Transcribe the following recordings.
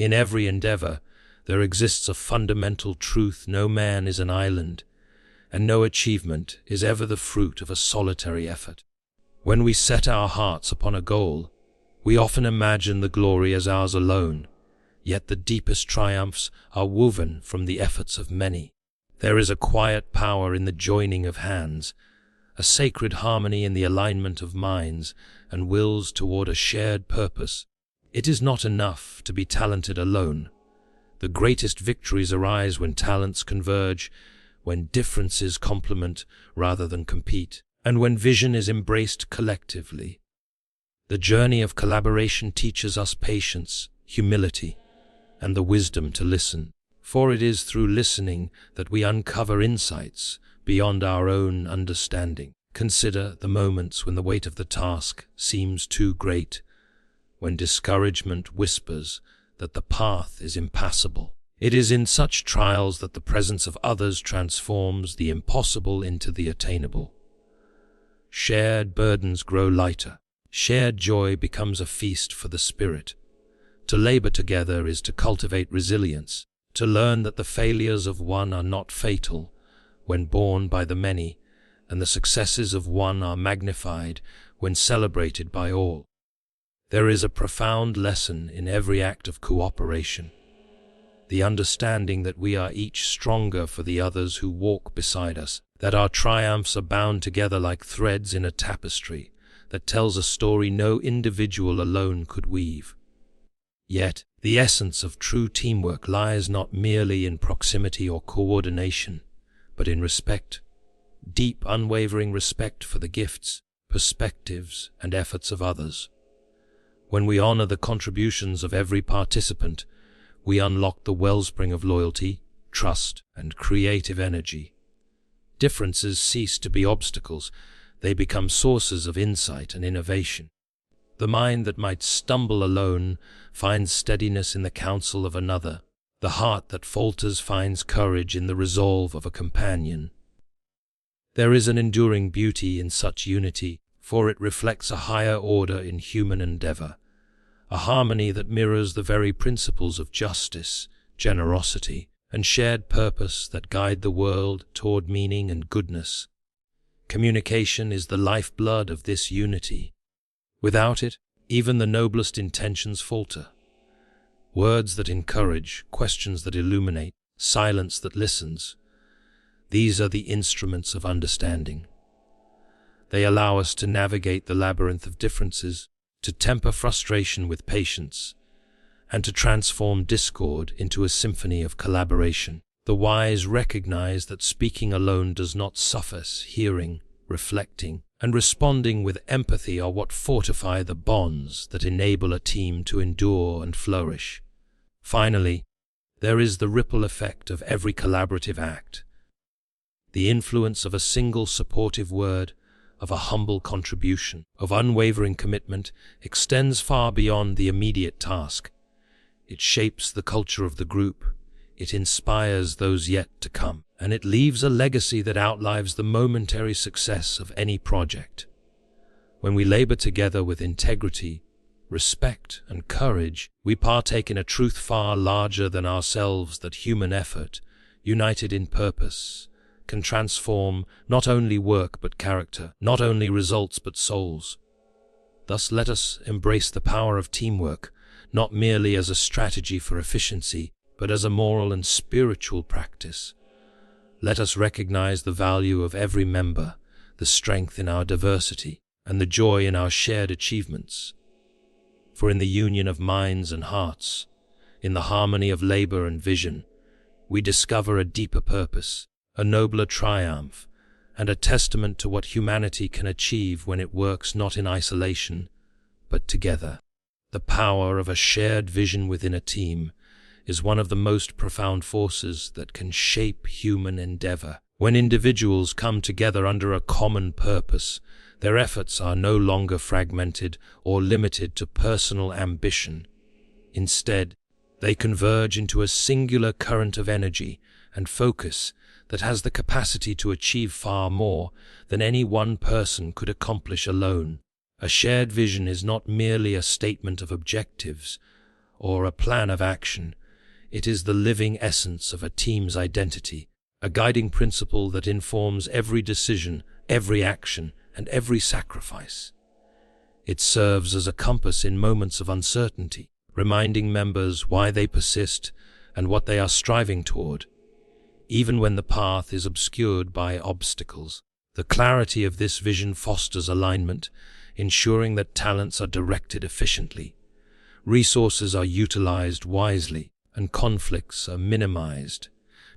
In every endeavor, there exists a fundamental truth: no man is an island, and no achievement is ever the fruit of a solitary effort. When we set our hearts upon a goal, we often imagine the glory as ours alone, yet the deepest triumphs are woven from the efforts of many. There is a quiet power in the joining of hands, a sacred harmony in the alignment of minds and wills toward a shared purpose. It is not enough to be talented alone. The greatest victories arise when talents converge, when differences complement rather than compete, and when vision is embraced collectively. The journey of collaboration teaches us patience, humility, and the wisdom to listen. For it is through listening that we uncover insights beyond our own understanding. Consider the moments when the weight of the task seems too great, when discouragement whispers that the path is impassable. It is in such trials that the presence of others transforms the impossible into the attainable. Shared burdens grow lighter. Shared joy becomes a feast for the spirit. To labor together is to cultivate resilience, to learn that the failures of one are not fatal when borne by the many, and the successes of one are magnified when celebrated by all. There is a profound lesson in every act of cooperation, the understanding that we are each stronger for the others who walk beside us, that our triumphs are bound together like threads in a tapestry that tells a story no individual alone could weave. Yet, the essence of true teamwork lies not merely in proximity or coordination, but in respect, deep, unwavering respect for the gifts, perspectives, and efforts of others. When we honor the contributions of every participant, we unlock the wellspring of loyalty, trust, and creative energy. Differences cease to be obstacles, they become sources of insight and innovation. The mind that might stumble alone finds steadiness in the counsel of another. The heart that falters finds courage in the resolve of a companion. There is an enduring beauty in such unity, for it reflects a higher order in human endeavor, a harmony that mirrors the very principles of justice, generosity, and shared purpose that guide the world toward meaning and goodness. Communication is the lifeblood of this unity. Without it, even the noblest intentions falter. Words that encourage, questions that illuminate, silence that listens. These are the instruments of understanding. They allow us to navigate the labyrinth of differences, to temper frustration with patience, and to transform discord into a symphony of collaboration. The wise recognize that speaking alone does not suffice. Hearing, reflecting, and responding with empathy are what fortify the bonds that enable a team to endure and flourish. Finally, there is the ripple effect of every collaborative act. The influence of a single supportive word, of a humble contribution, of unwavering commitment extends far beyond the immediate task. It shapes the culture of the group, it inspires those yet to come, and it leaves a legacy that outlives the momentary success of any project. When we labor together with integrity, respect, and courage, we partake in a truth far larger than ourselves: that human effort, united in purpose, can transform not only work but character, not only results but souls. Thus let us embrace the power of teamwork, not merely as a strategy for efficiency, but as a moral and spiritual practice. Let us recognize the value of every member, the strength in our diversity, and the joy in our shared achievements. For in the union of minds and hearts, in the harmony of labor and vision, we discover a deeper purpose, a nobler triumph, and a testament to what humanity can achieve when it works not in isolation, but together. The power of a shared vision within a team is one of the most profound forces that can shape human endeavor. When individuals come together under a common purpose, their efforts are no longer fragmented or limited to personal ambition. Instead, they converge into a singular current of energy and focus that has the capacity to achieve far more than any one person could accomplish alone. A shared vision is not merely a statement of objectives or a plan of action. It is the living essence of a team's identity, a guiding principle that informs every decision, every action, and every sacrifice. It serves as a compass in moments of uncertainty, reminding members why they persist and what they are striving toward, even when the path is obscured by obstacles. The clarity of this vision fosters alignment, ensuring that talents are directed efficiently, resources are utilized wisely, and conflicts are minimized,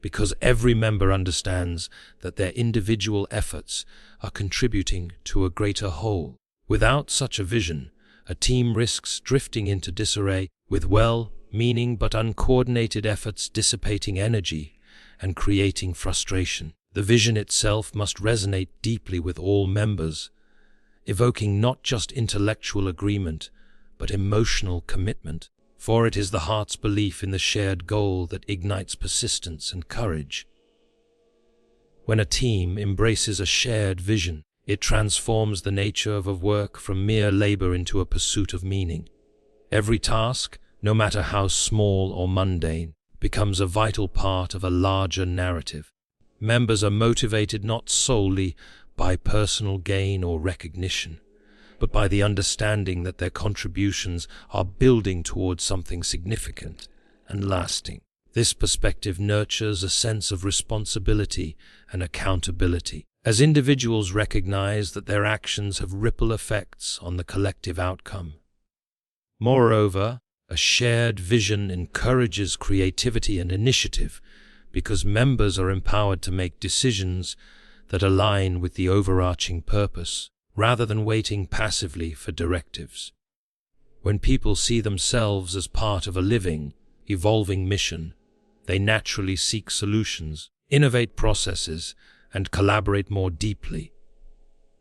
because every member understands that their individual efforts are contributing to a greater whole. Without such a vision, a team risks drifting into disarray, with well-meaning but uncoordinated efforts dissipating energy and creating frustration. The vision itself must resonate deeply with all members, evoking not just intellectual agreement, but emotional commitment. For it is the heart's belief in the shared goal that ignites persistence and courage. When a team embraces a shared vision, it transforms the nature of a work from mere labor into a pursuit of meaning. Every task, no matter how small or mundane, becomes a vital part of a larger narrative. Members are motivated not solely by personal gain or recognition, but by the understanding that their contributions are building towards something significant and lasting. This perspective nurtures a sense of responsibility and accountability, as individuals recognize that their actions have ripple effects on the collective outcome. Moreover, a shared vision encourages creativity and initiative, because members are empowered to make decisions that align with the overarching purpose, rather than waiting passively for directives. When people see themselves as part of a living, evolving mission, they naturally seek solutions, innovate processes, and collaborate more deeply,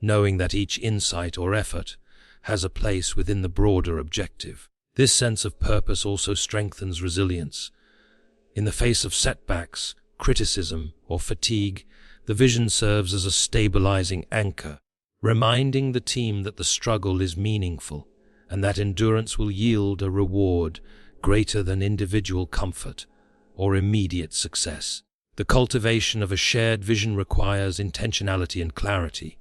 knowing that each insight or effort has a place within the broader objective. This sense of purpose also strengthens resilience. In the face of setbacks, criticism, or fatigue, the vision serves as a stabilizing anchor, reminding the team that the struggle is meaningful and that endurance will yield a reward greater than individual comfort or immediate success. The cultivation of a shared vision requires intentionality and clarity.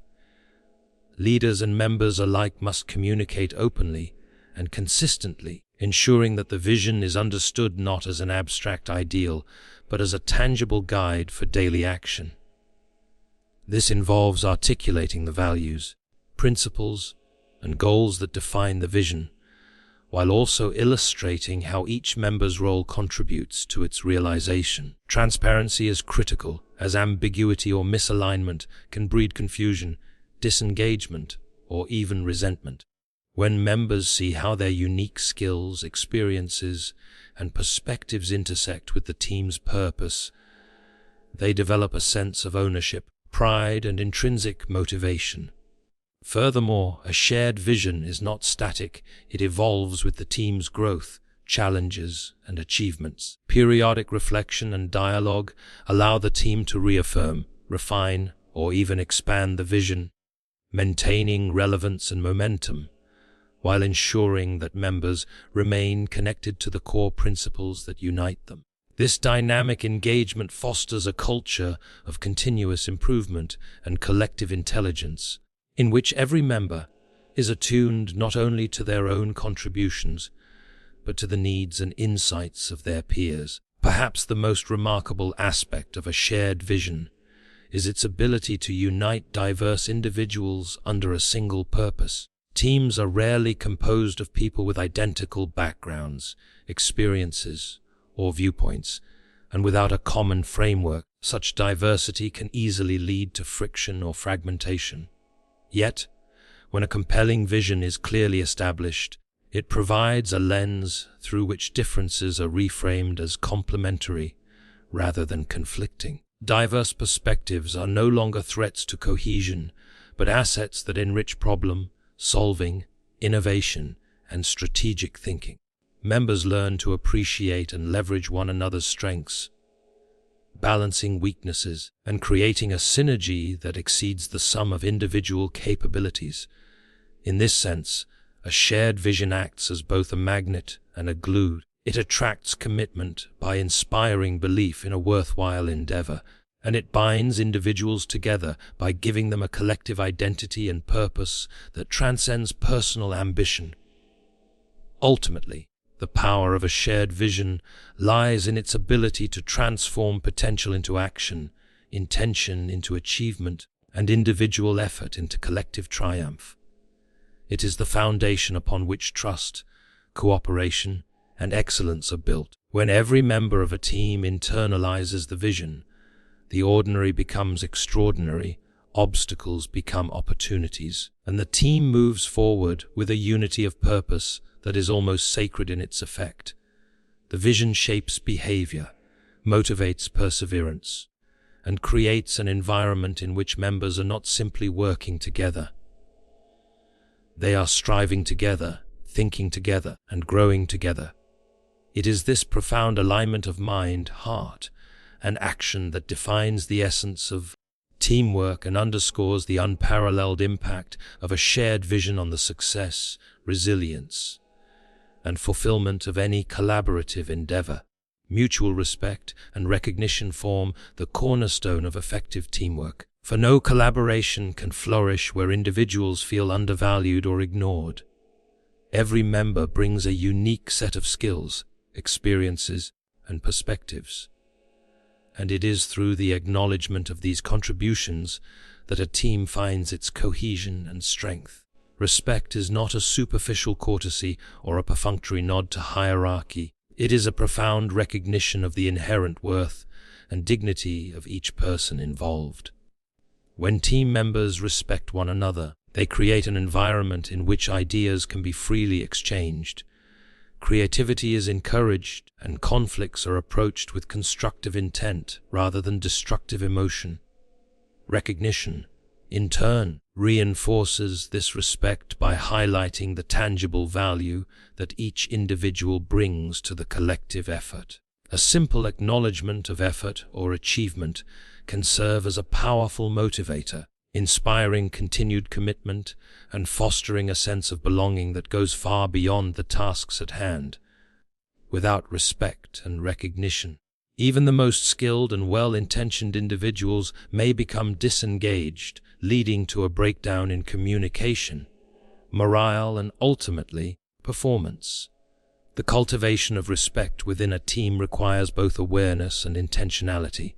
Leaders and members alike must communicate openly and consistently, ensuring that the vision is understood not as an abstract ideal, but as a tangible guide for daily action. This involves articulating the values, principles, and goals that define the vision, while also illustrating how each member's role contributes to its realization. Transparency is critical, as ambiguity or misalignment can breed confusion, disengagement, or even resentment. When members see how their unique skills, experiences, and perspectives intersect with the team's purpose, they develop a sense of ownership, pride, and intrinsic motivation. Furthermore, a shared vision is not static, it evolves with the team's growth, challenges, and achievements. Periodic reflection and dialogue allow the team to reaffirm, refine, or even expand the vision, maintaining relevance and momentum, while ensuring that members remain connected to the core principles that unite them. This dynamic engagement fosters a culture of continuous improvement and collective intelligence, in which every member is attuned not only to their own contributions, but to the needs and insights of their peers. Perhaps the most remarkable aspect of a shared vision is its ability to unite diverse individuals under a single purpose. Teams are rarely composed of people with identical backgrounds, experiences, or viewpoints, and without a common framework, such diversity can easily lead to friction or fragmentation. Yet, when a compelling vision is clearly established, it provides a lens through which differences are reframed as complementary rather than conflicting. Diverse perspectives are no longer threats to cohesion, but assets that enrich problem-solving, innovation, and strategic thinking. Members learn to appreciate and leverage one another's strengths, balancing weaknesses and creating a synergy that exceeds the sum of individual capabilities. In this sense, a shared vision acts as both a magnet and a glue, It attracts commitment by inspiring belief in a worthwhile endeavor, and it binds individuals together by giving them a collective identity and purpose that transcends personal ambition. Ultimately, the power of a shared vision lies in its ability to transform potential into action, intention into achievement, and individual effort into collective triumph. It is the foundation upon which trust, cooperation, and excellence are built. When every member of a team internalizes the vision, the ordinary becomes extraordinary, obstacles become opportunities, and the team moves forward with a unity of purpose that is almost sacred in its effect. The vision shapes behavior, motivates perseverance, and creates an environment in which members are not simply working together. They are striving together, thinking together, and growing together. It is this profound alignment of mind, heart, and action that defines the essence of teamwork and underscores the unparalleled impact of a shared vision on the success, resilience, and fulfillment of any collaborative endeavor. Mutual respect and recognition form the cornerstone of effective teamwork, for no collaboration can flourish where individuals feel undervalued or ignored. Every member brings a unique set of skills, experiences, and perspectives, and it is through the acknowledgement of these contributions that a team finds its cohesion and strength. Respect is not a superficial courtesy or a perfunctory nod to hierarchy. It is a profound recognition of the inherent worth and dignity of each person involved. When team members respect one another, they create an environment in which ideas can be freely exchanged. Creativity is encouraged, and conflicts are approached with constructive intent rather than destructive emotion. Recognition, in turn, reinforces this respect by highlighting the tangible value that each individual brings to the collective effort. A simple acknowledgement of effort or achievement can serve as a powerful motivator, inspiring continued commitment and fostering a sense of belonging that goes far beyond the tasks at hand. Without respect and recognition, even the most skilled and well-intentioned individuals may become disengaged, leading to a breakdown in communication, morale, and ultimately, performance. The cultivation of respect within a team requires both awareness and intentionality.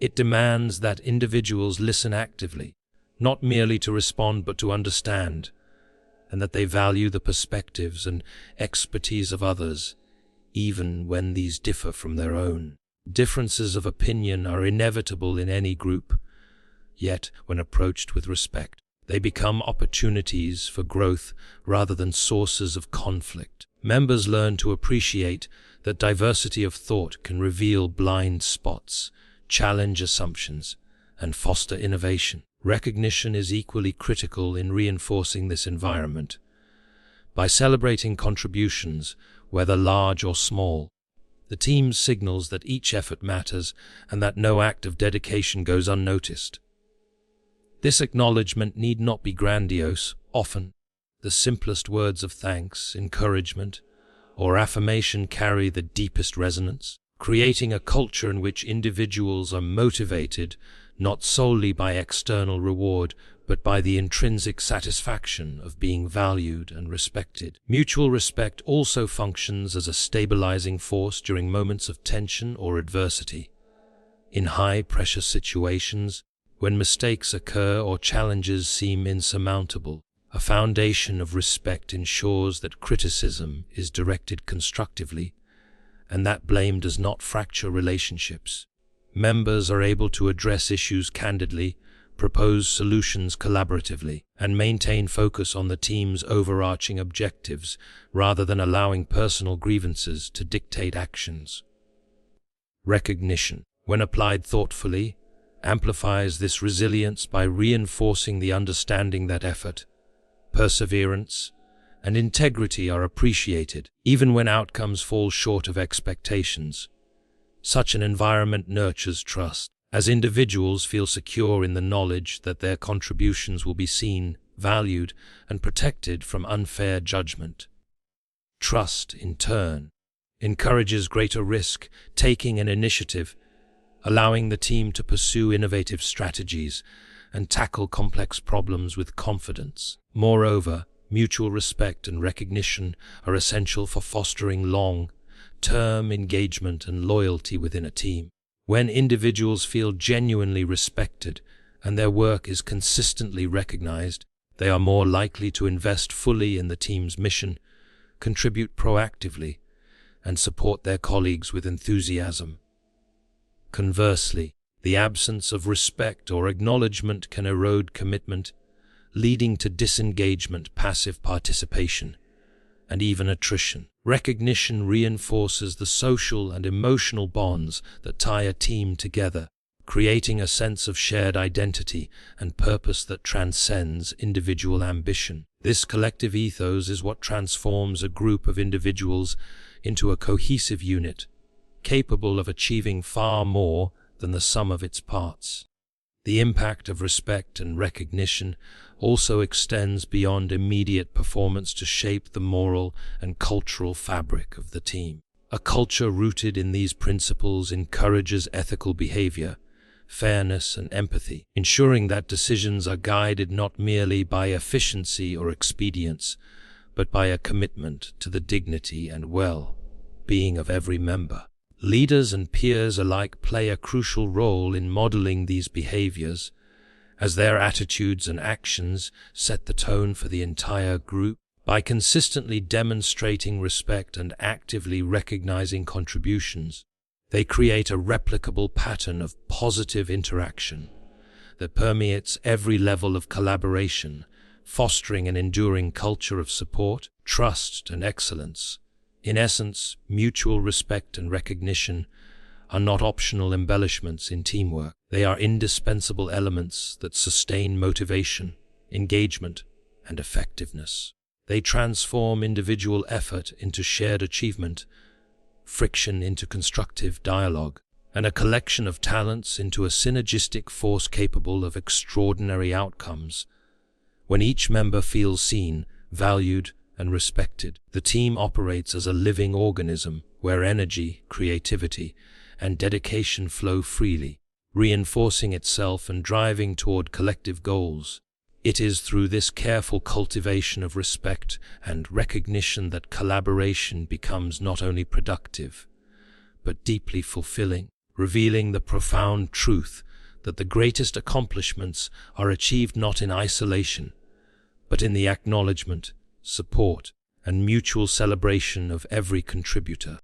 It demands that individuals listen actively, not merely to respond but to understand, and that they value the perspectives and expertise of others, even when these differ from their own. Differences of opinion are inevitable in any group, yet, when approached with respect, they become opportunities for growth rather than sources of conflict. Members learn to appreciate that diversity of thought can reveal blind spots, challenge assumptions, and foster innovation. Recognition is equally critical in reinforcing this environment. By celebrating contributions, whether large or small, the team signals that each effort matters and that no act of dedication goes unnoticed. This acknowledgement need not be grandiose. Often, the simplest words of thanks, encouragement, or affirmation carry the deepest resonance, creating a culture in which individuals are motivated not solely by external reward, but by the intrinsic satisfaction of being valued and respected. Mutual respect also functions as a stabilizing force during moments of tension or adversity. In high-pressure situations, when mistakes occur or challenges seem insurmountable, a foundation of respect ensures that criticism is directed constructively and that blame does not fracture relationships. Members are able to address issues candidly, propose solutions collaboratively, and maintain focus on the team's overarching objectives rather than allowing personal grievances to dictate actions. Recognition, when applied thoughtfully, amplifies this resilience by reinforcing the understanding that effort, perseverance, and integrity are appreciated, even when outcomes fall short of expectations. Such an environment nurtures trust, as individuals feel secure in the knowledge that their contributions will be seen, valued, and protected from unfair judgment. Trust, in turn, encourages greater risk, taking and initiative, allowing the team to pursue innovative strategies and tackle complex problems with confidence. Moreover, mutual respect and recognition are essential for fostering long-term engagement and loyalty within a team. When individuals feel genuinely respected and their work is consistently recognized, they are more likely to invest fully in the team's mission, contribute proactively, and support their colleagues with enthusiasm. Conversely, the absence of respect or acknowledgement can erode commitment, leading to disengagement, passive participation, and even attrition. Recognition reinforces the social and emotional bonds that tie a team together, creating a sense of shared identity and purpose that transcends individual ambition. This collective ethos is what transforms a group of individuals into a cohesive unit, capable of achieving far more than the sum of its parts. The impact of respect and recognition also extends beyond immediate performance to shape the moral and cultural fabric of the team. A culture rooted in these principles encourages ethical behavior, fairness, and empathy, ensuring that decisions are guided not merely by efficiency or expedience, but by a commitment to the dignity and well-being of every member. Leaders and peers alike play a crucial role in modeling these behaviors, as their attitudes and actions set the tone for the entire group. By consistently demonstrating respect and actively recognizing contributions, they create a replicable pattern of positive interaction that permeates every level of collaboration, fostering an enduring culture of support, trust, and excellence. In essence, mutual respect and recognition are not optional embellishments in teamwork. They are indispensable elements that sustain motivation, engagement, and effectiveness. They transform individual effort into shared achievement, friction into constructive dialogue, and a collection of talents into a synergistic force capable of extraordinary outcomes. When each member feels seen, valued, and respected, the team operates as a living organism where energy, creativity, and dedication flow freely, reinforcing itself and driving toward collective goals. It is through this careful cultivation of respect and recognition that collaboration becomes not only productive, but deeply fulfilling, revealing the profound truth that the greatest accomplishments are achieved not in isolation, but in the acknowledgement, support, and mutual celebration of every contributor.